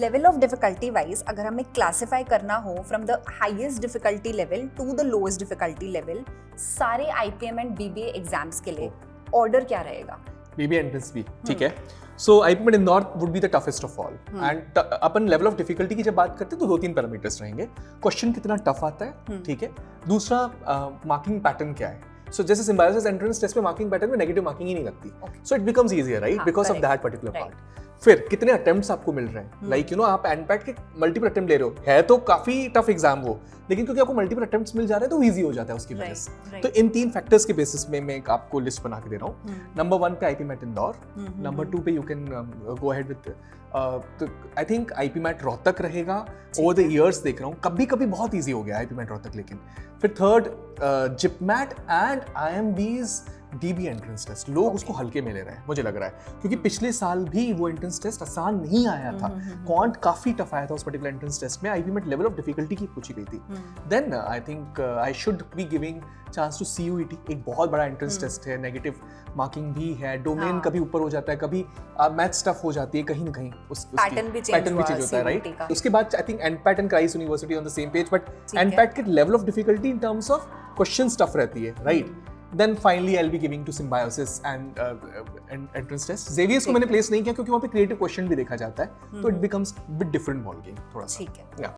Level of difficulty wise अगर हमें classify करना हो from the highest difficulty level to the lowest difficulty level सारे आईपीएम एंड बीबीए एग्जाम्स के लिए ऑर्डर क्या रहेगा? बीबीए एंट्रेंस भी ठीक है. So IPM Indore would be the toughest of all. And अपन लेवल ऑफ डिफिकल्टी की जब बात करते हैं तो 2-3 पैरामीटर्स रहेंगे. क्वेश्चन कितना टफ आता है, ठीक है. दूसरा मार्किंग पैटर्न क्या है. सो जैसे सिम्बायोसिस एंट्रेंस टेस्ट में मार्किंग पैटर्न में नेगेटिव मार्किंग ही नहीं लगती. So it becomes easier right because of that particular part. फिर कितने अटेम्प्ट्स आपको मिल रहे हैं. लाइक यू नो आप एनपैट के मल्टीपल अटेम्प्ट ले रहे हो, है तो काफी टफ एग्जाम वो, लेकिन क्योंकि आपको मल्टीपल अटेम्प्ट्स मिल जा रहे हैं तो इजी हो जाता है उसकी वजह से. तो इन 3 फैक्टर्स के बेसिस में मैं आपको लिस्ट बना के दे रहा हूँ. नंबर 1 पे आईपीमेट इंदौर, नंबर 2 पे you can go ahead with I think IPMAT Rohtak रहेगा. ओवर द इयर्स देख रहा हूँ कभी कभी बहुत ईजी हो गया आईपीमेट रोहतक. लेकिन फिर third JIPMAT and IMBs DB entrance test लोग उसको हल्के में ले रहे हैं मुझे लग रहा है, क्योंकि पिछले साल भी वो एंट्रेंस टेस्ट आसान नहीं आया था. क्वांट काफी टफ आया था उस पर्टिकुलर एंट्रेंस टेस्ट में. आईपीमेट लेवल ऑफ डिफिकल्टी की पूछी गई थी. Then I think I should be giving chance to CUET. एक बहुत बड़ा एंट्रेंस टेस्ट है, नेगेटिव मार्किंग भी है, डोमेन कभी ऊपर हो जाता है, कभी मैथ्स टफ हो जाती है, कहीं ना कहीं पैटर्न भी चेंज होता है राइट. उसके बाद I think NPAT and Christ University on the same page, but NPAT के level of difficulty in terms of questions tough रहती है right. Then finally I'll be giving to symbiosis and entrance test. Xavier's को मैंने place नहीं किया क्योंकि वहाँ पे क्रिएटिव क्वेश्चन भी देखा जाता है, तो it becomes bit different ball game थोड़ा सा. ठीक है.